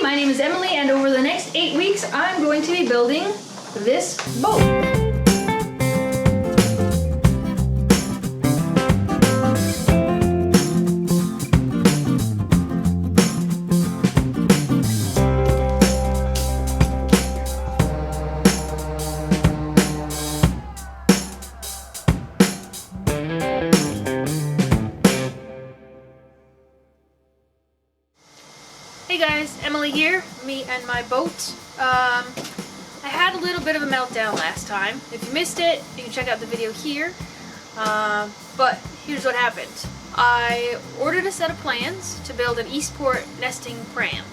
my name is Emily, and over the next 8 weeks I'm going to be building this boat. Hey guys, Emily here, me and my boat. I had a little bit of a meltdown last time. If you missed it, you can check out the video here. But here's what happened. I ordered a set of plans to build an Eastport nesting pram.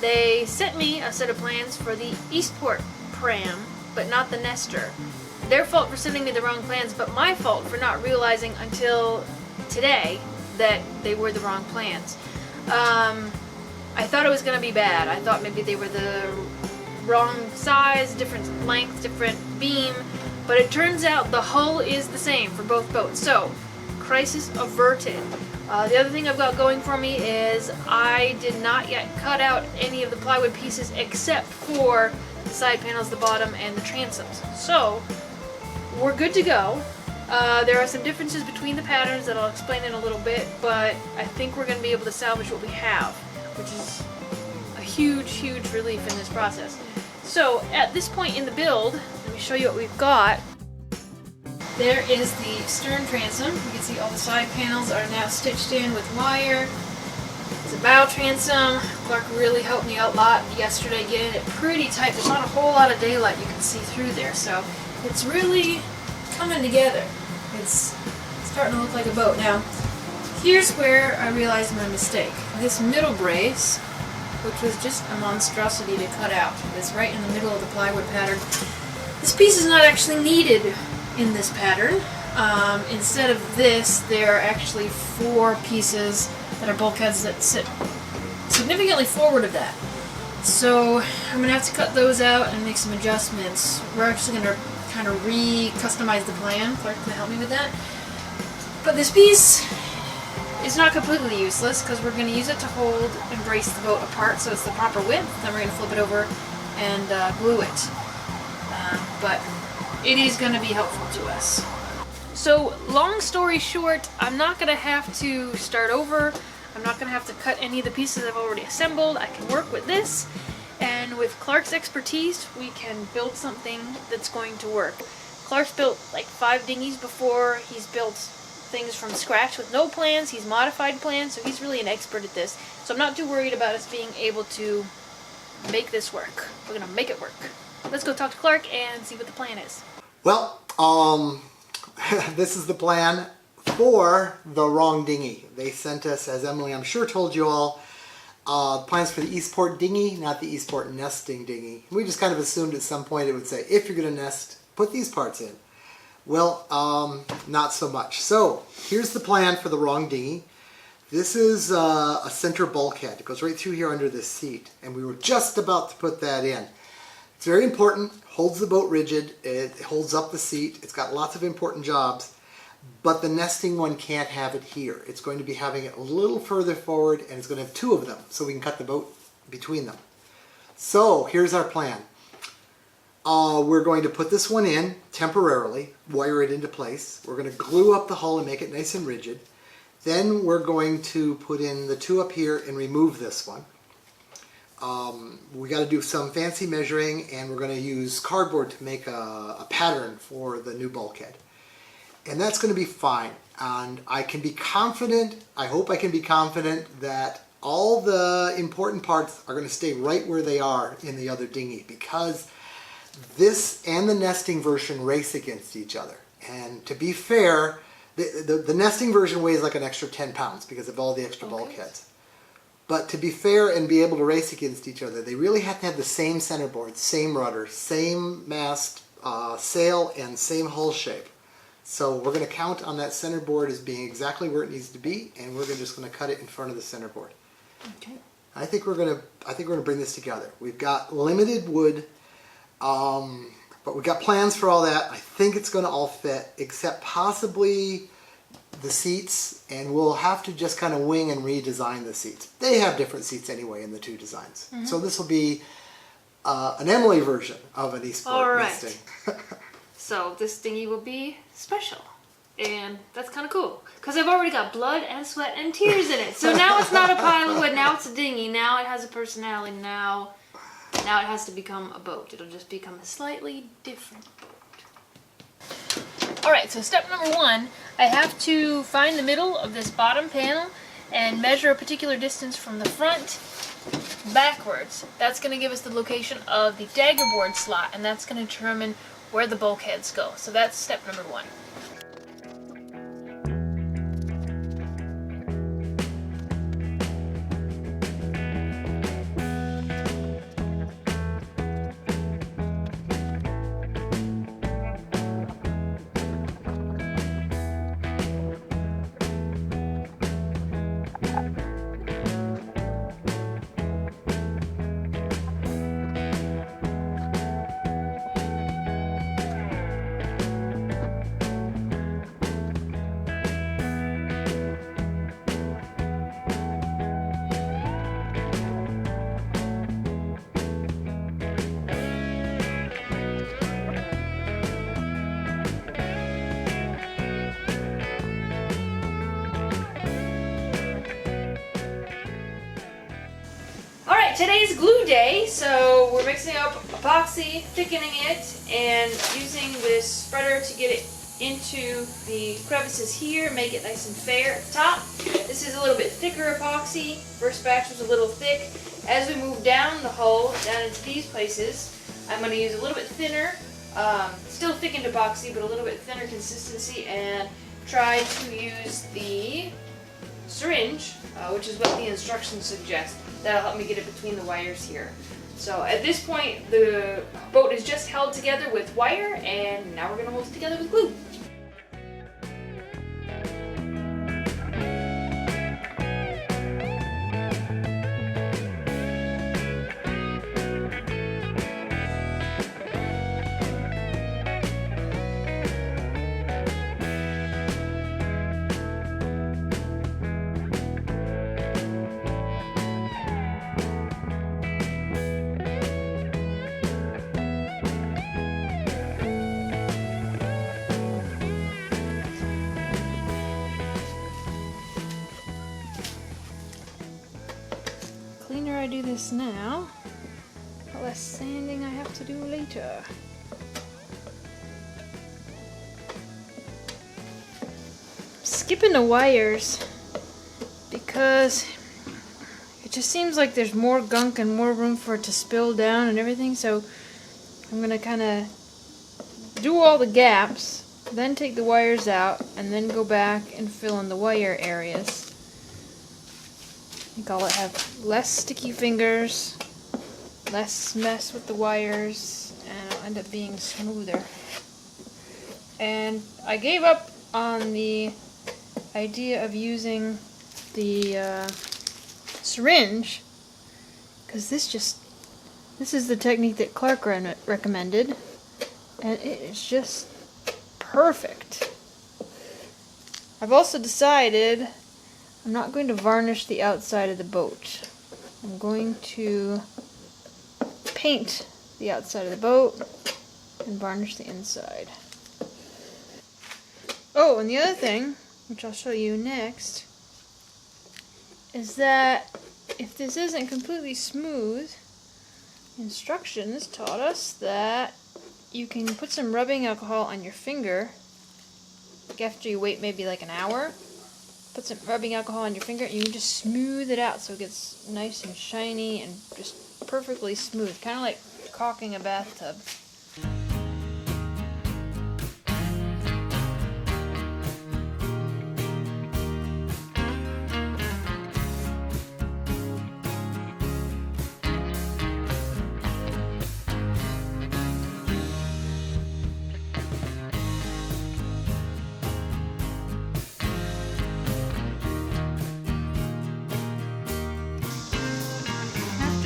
They sent me a set of plans for the Eastport pram, but not the nester. Their fault for sending me the wrong plans, but my fault for not realizing until today that they were the wrong plans. I thought it was going to be bad. I thought maybe they were the wrong size, different length, different beam, but it turns out the hull is the same for both boats. So, crisis averted. The other thing I've got going for me is I did not yet cut out any of the plywood pieces except for the side panels, the bottom, and the transoms. So, we're good to go. There are some differences between the patterns that I'll explain in a little bit, but I think we're going to be able to salvage what we have, which is a huge, huge relief in this process. So at this point in the build, let me show you what we've got. There is the stern transom. You can see all the side panels are now stitched in with wire. It's a bow transom. Clark really helped me out a lot yesterday getting it pretty tight. There's not a whole lot of daylight you can see through there, so it's really coming together. It's starting to look like a boat. Now, here's where I realized my mistake. This middle brace, which was just a monstrosity to cut out, it's right in the middle of the plywood pattern. This piece is not actually needed in this pattern. Instead of this, there are actually 4 pieces that are bulkheads that sit significantly forward of that. So I'm going to have to cut those out and make some adjustments. We're actually going to kind of re-customize the plan. Clark's going to help me with that. But this piece is not completely useless because we're going to use it to hold and brace the boat apart so it's the proper width. Then we're going to flip it over and glue it. But it is going to be helpful to us. So long story short, I'm not going to have to start over. I'm not going to have to cut any of the pieces I've already assembled. I can work with this, and with Clark's expertise we can build something that's going to work. Clark's built like 5 dinghies before. He's built things from scratch with no plans. He's modified plans, so he's really an expert at this. So I'm not too worried about us being able to make this work. We're gonna make it work. Let's go talk to Clark and see what the plan is. Well, this is the plan for the wrong dinghy. They sent us, as Emily I'm sure told you all, plans for the Eastport dinghy, not the Eastport nesting dinghy. We just kind of assumed at some point it would say, if you're gonna nest, put these parts in. Well, not so much. So, here's the plan for the wrong dinghy. This is a center bulkhead. It goes right through here under this seat, and we were just about to put that in. It's very important, holds the boat rigid, it holds up the seat, it's got lots of important jobs, but the nesting one can't have it here. It's going to be having it a little further forward, and it's going to have 2 of them, so we can cut the boat between them. So, here's our plan. We're going to put this one in temporarily, wire it into place. We're going to glue up the hull and make it nice and rigid. Then we're going to put in the 2 up here and remove this one. We got to do some fancy measuring, and we're going to use cardboard to make a pattern for the new bulkhead. And that's going to be fine. And I can be confident, I hope I can be confident, that all the important parts are going to stay right where they are in the other dinghy, because this and the nesting version race against each other. And to be fair, the nesting version weighs like an extra 10 pounds because of all the extra bulkheads. But to be fair and be able to race against each other, they really have to have the same centerboard, same rudder, same mast, sail, and same hull shape. So we're going to count on that centerboard as being exactly where it needs to be, and we're just going to cut it in front of the centerboard. Okay. I think we're going to bring this together. We've got limited wood. But we've got plans for all that. I think it's going to all fit, except possibly the seats, and we'll have to just kind of wing and redesign the seats. They have different seats anyway in the two designs. So this will be an Emily version of an Eastport All right. nesting. So this dinghy will be special. And that's kind of cool. Because I've already got blood and sweat and tears in it. So now it's not a pile of wood. Now it's a dinghy. Now it has a personality. Now it has to become a boat. It'll just become a slightly different boat. Alright, so step number 1. I have to find the middle of this bottom panel and measure a particular distance from the front backwards. That's going to give us the location of the dagger board slot, and that's going to determine where the bulkheads go. So that's step number 1. Today's glue day, so we're mixing up epoxy, thickening it, and using this spreader to get it into the crevices here, make it nice and fair at the top. This is a little bit thicker epoxy. First batch was a little thick. As we move down the hull, down into these places, I'm going to use a little bit thinner, still thickened epoxy, but a little bit thinner consistency, and try to use the syringe, which is what the instructions suggest. That'll help me get it between the wires here. So at this point, the boat is just held together with wire, and now we're going to hold it together with glue. Cleaner I do this now, the less sanding I have to do later. Skipping the wires because it just seems like there's more gunk and more room for it to spill down and everything, so I'm gonna kind of do all the gaps, then take the wires out, and then go back and fill in the wire areas. I think I'll have less sticky fingers, less mess with the wires, and it'll end up being smoother. And I gave up on the idea of using the syringe because this is the technique that Clark recommended, and it is just perfect. I've also decided I'm not going to varnish the outside of the boat. I'm going to paint the outside of the boat and varnish the inside. Oh, and the other thing, which I'll show you next, is that if this isn't completely smooth, instructions taught us that you can put some rubbing alcohol on your finger after you wait maybe like an hour. Put some rubbing alcohol on your finger and you can just smooth it out so it gets nice and shiny and just perfectly smooth, kind of like caulking a bathtub.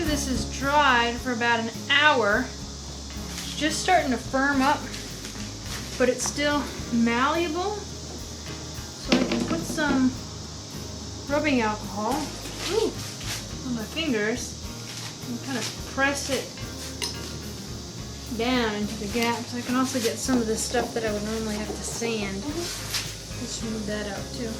This is dried for about an hour. It's just starting to firm up, but it's still malleable, so I can some rubbing alcohol on my fingers and kind of press it down into the gaps. I can also get some of the stuff that I would normally have to sand. Let's smooth that out too.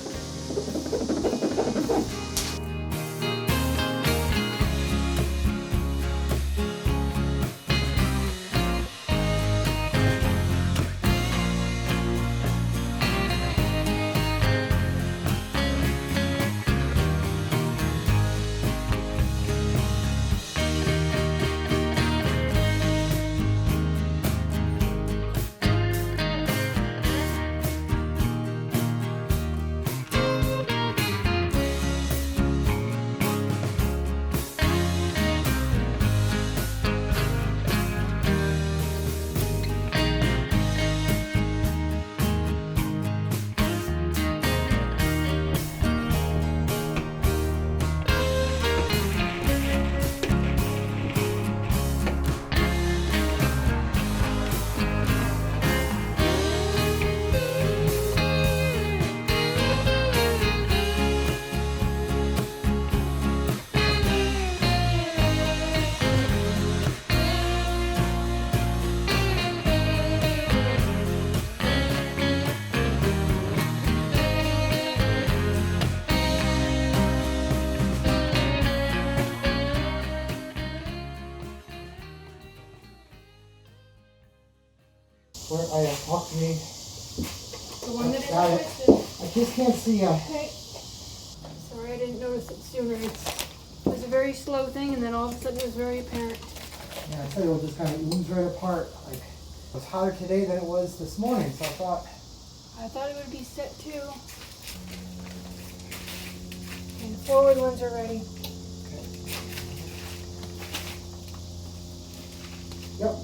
Where I talked to me. The one that is Got it. twisted. I just can't see. Okay. Sorry, I didn't notice it sooner. It was a very slow thing, and then all of a sudden it was very apparent. Yeah, I said it'll just kind of ooze right apart. Like, it was hotter today than it was this morning, so I thought it would be set too. And the forward ones are ready. Yep.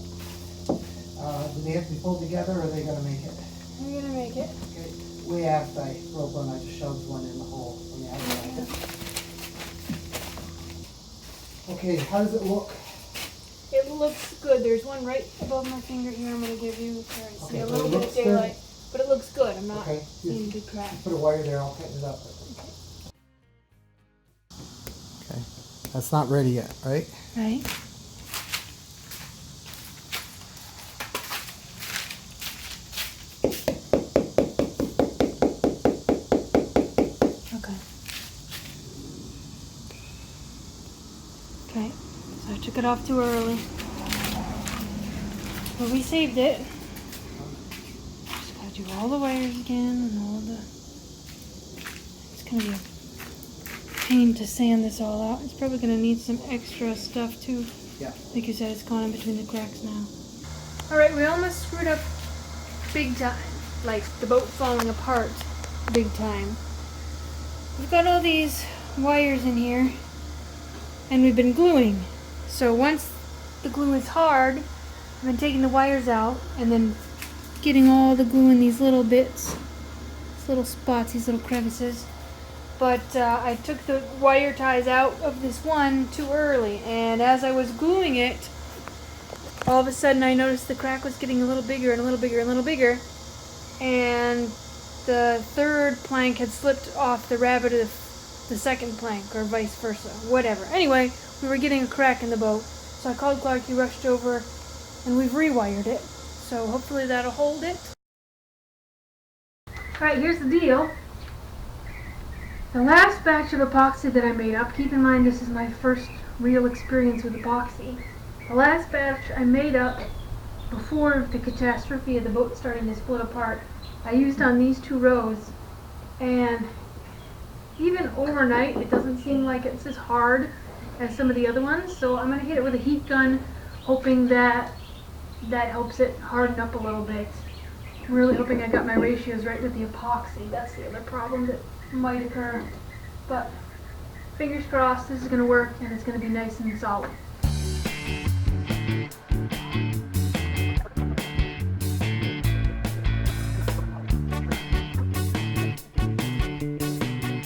Do they have to be pulled together, or are they going to make it? We're gonna make it. Okay. We have the rope one. I just shoved one in the hole. Yeah, I like it. Okay, how does it look? It looks good. There's one right above my finger here. I'm gonna give you. Sorry, see Okay, a so little it bit of looks good. daylight, but it looks good. I'm not Okay. seeing big cracks. Put a wire there. I'll tighten it up. Okay. That's not ready yet, right? Right. Okay, so I took it off too early. But we saved it. Just gotta do all the wires again and all the... It's gonna be a pain to sand this all out. It's probably gonna need some extra stuff too. Yeah. Like you said, it's gone in between the cracks now. Alright, we almost screwed up big time. Like the boat falling apart big time. We've got all these wires in here. And we've been gluing. So once the glue is hard, I've been taking the wires out and then getting all the glue in these little bits, these little spots, these little crevices. But I took the wire ties out of this one too early, and as I was gluing it, all of a sudden I noticed the crack was getting a little bigger and a little bigger and a little bigger, and the third plank had slipped off the rabbet of the second plank, or vice versa, whatever. Anyway, we were getting a crack in the boat, so I called Clark, he rushed over, and we've rewired it. So hopefully that'll hold it. Alright, here's the deal. The last batch of epoxy that I made up, keep in mind this is my first real experience with epoxy. The last batch I made up before the catastrophe of the boat starting to split apart, I used on these two rows, and even overnight, it doesn't seem like it's as hard as some of the other ones. So I'm going to hit it with a heat gun, hoping that that helps it harden up a little bit. I'm really hoping I got my ratios right with the epoxy. That's the other problem that might occur. But fingers crossed, this is going to work and it's going to be nice and solid.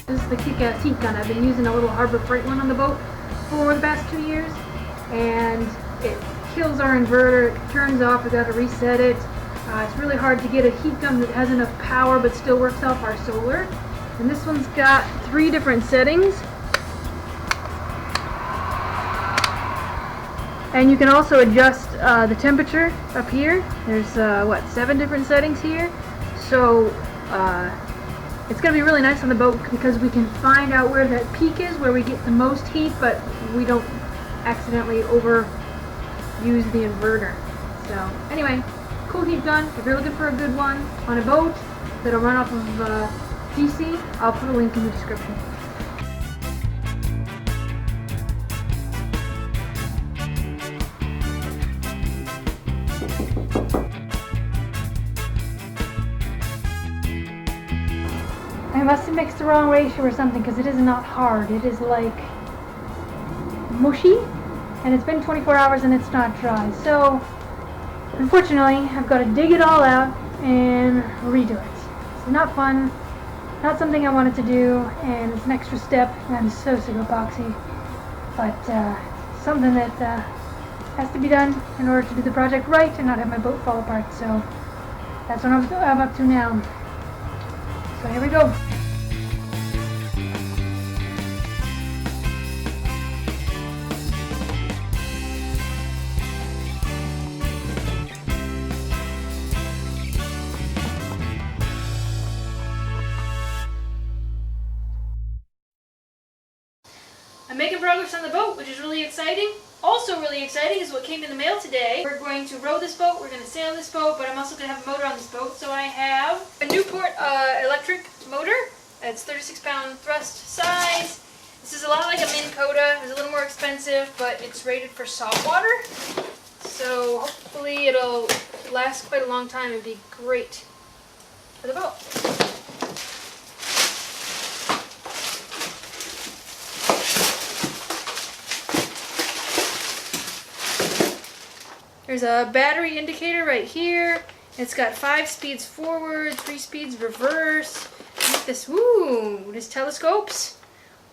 This is the kick-ass heat gun. I've been using a little Harbor Freight one on the boat for the past 2 years, and it kills our inverter. It turns off. We got to reset it. It's really hard to get a heat gun that has enough power but still works off our solar. And this one's got 3 different settings. And you can also adjust the temperature up here. There's 7 different settings here. So it's going to be really nice on the boat because we can find out where that peak is, where we get the most heat, but we don't accidentally overuse the inverter. So anyway, cool heat gun. If you're looking for a good one on a boat that'll run off of DC, I'll put a link in the description. I must have mixed the wrong ratio or something because it is not hard. It is like mushy, and it's been 24 hours and it's not dry. So unfortunately, I've got to dig it all out and redo it. It's not fun, not something I wanted to do, and it's an extra step, and I'm so sick of epoxy. But something that has to be done in order to do the project right and not have my boat fall apart. So that's what I'm up to now. So here we go. I'm making progress on the boat, which is really exciting. Also really exciting is what came in the mail today. We're going to row this boat, we're going to sail this boat, but I'm also going to have a motor on this boat. So I have a Newport electric motor. It's 36-pound thrust size. This is a lot like a Minn Kota. It's a little more expensive, but it's rated for salt water. So hopefully it'll last quite a long time and be great for the boat. There's a battery indicator right here. It's got 5 speeds forward, 3 speeds reverse. Look at this, woo, there's telescopes.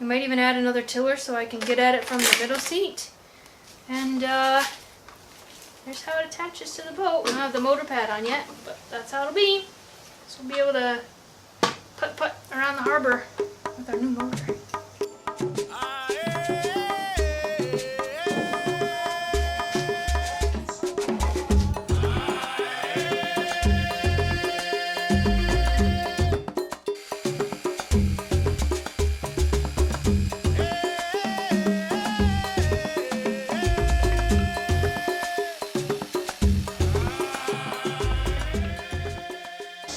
We might even add another tiller so I can get at it from the middle seat. And there's how it attaches to the boat. We don't have the motor pad on yet, but that's how it'll be. So we'll be able to putt-putt around the harbor with our new motor.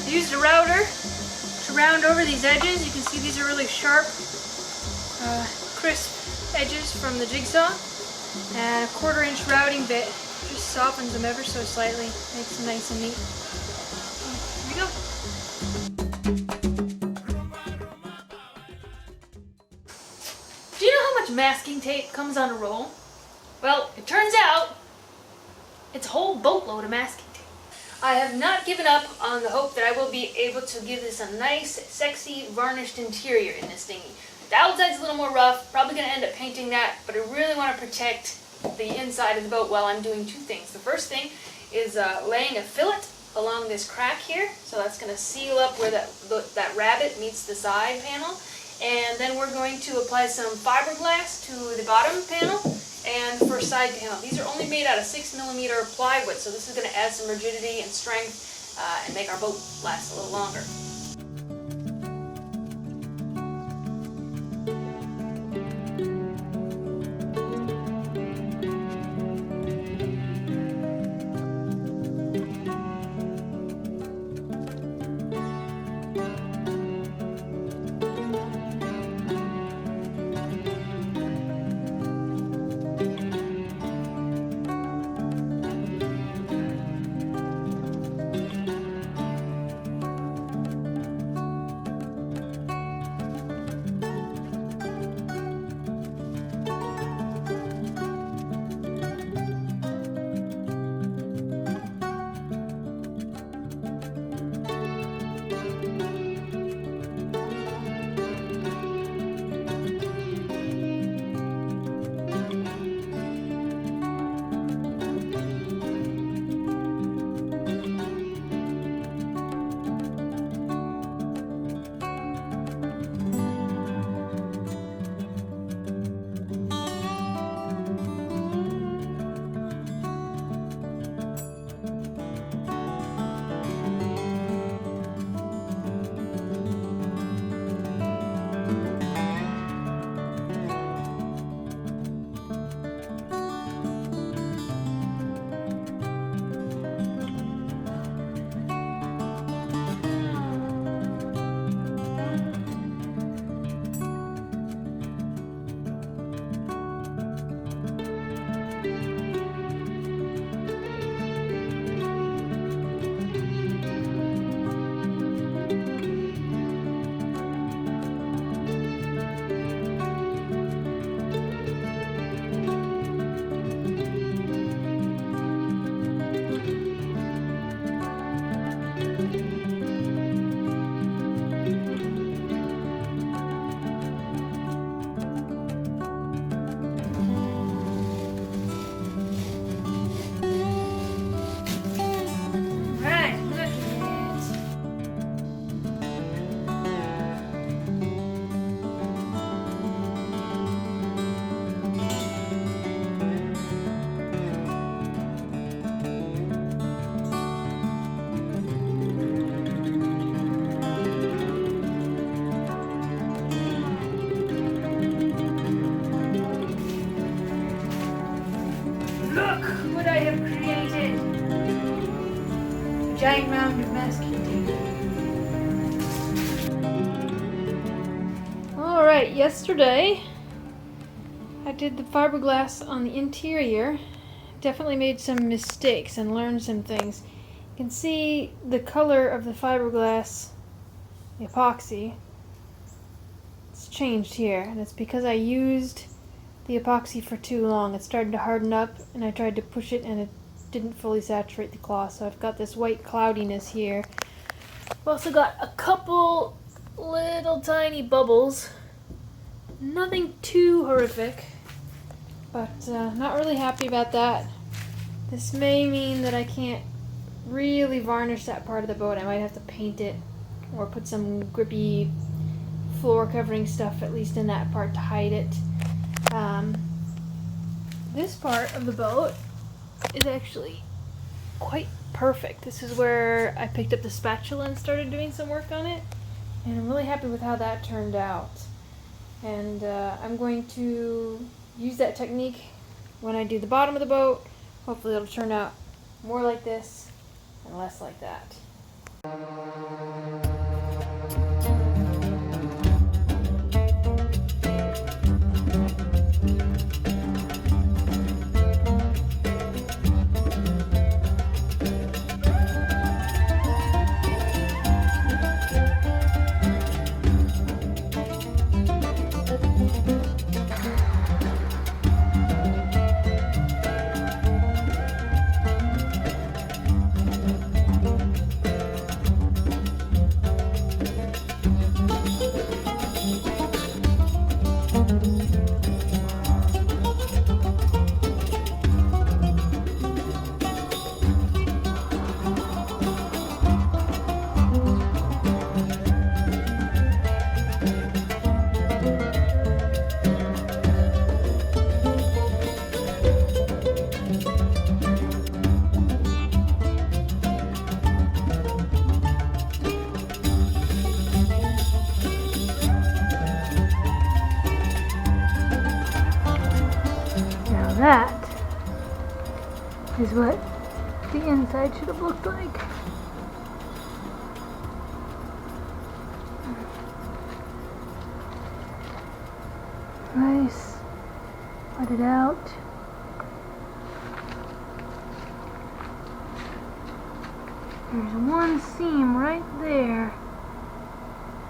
Used a router to round over these edges. You can see these are really sharp, crisp edges from the jigsaw. And a 1/4-inch routing bit just softens them ever so slightly, makes them nice and neat. Here we go. Do you know how much masking tape comes on a roll? Well, it turns out it's a whole boatload of masking tape. I have not given up on the hope that I will be able to give this a nice, sexy, varnished interior in this dinghy. The outside's a little more rough, probably going to end up painting that, but I really want to protect the inside of the boat while I'm doing 2 things. The first thing is laying a fillet along this crack here, so that's going to seal up where that rabbet meets the side panel. And then we're going to apply some fiberglass to the bottom panel and the first side panel. These are only made out of 6mm plywood, so this is going to add some rigidity and strength and make our boat last a little longer. Look what I have created! A giant mound of masking tape. Alright, yesterday I did the fiberglass on the interior. Definitely made some mistakes and learned some things. You can see the color of the fiberglass, the epoxy. It's changed here, and it's because I used the epoxy for too long. It started to harden up, and I tried to push it, and it didn't fully saturate the cloth. So I've got this white cloudiness here. I've also got a couple little tiny bubbles. Nothing too horrific, but not really happy about that. This may mean that I can't really varnish that part of the boat. I might have to paint it or put some grippy floor covering stuff at least in that part to hide it. This part of the boat is actually quite perfect. This is where I picked up the spatula and started doing some work on it, and I'm really happy with how that turned out. And I'm going to use that technique when I do the bottom of the boat. Hopefully it'll turn out more like this and less like that. That is what the inside should have looked like. Nice. Let it out. There's one seam right there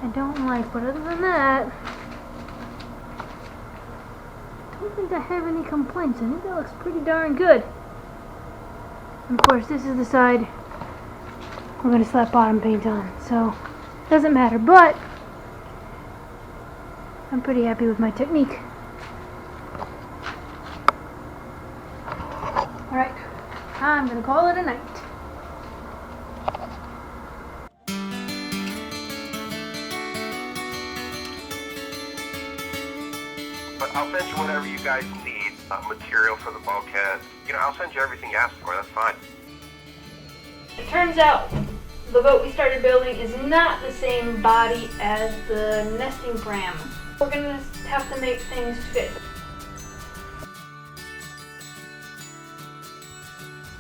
I don't like, but other than that, I don't think I have any complaints. I think that looks pretty darn good. And of course, this is the side we're going to slap bottom paint on, so it doesn't matter, but I'm pretty happy with my technique. Alright, I'm going to call it a night. But I'll send you whatever you guys need, material for the bulkhead. You know, I'll send you everything you asked for, that's fine. It turns out the boat we started building is not the same body as the nesting pram. We're going to have to make things fit.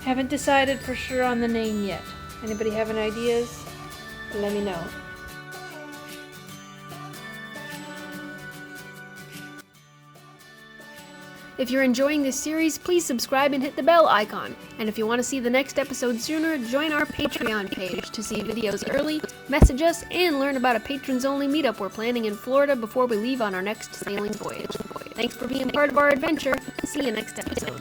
Haven't decided for sure on the name yet. Anybody have any ideas? Let me know. If you're enjoying this series, please subscribe and hit the bell icon. And if you want to see the next episode sooner, join our Patreon page to see videos early, message us, and learn about a patrons-only meetup we're planning in Florida before we leave on our next sailing voyage. Thanks for being part of our adventure, and see you next episode.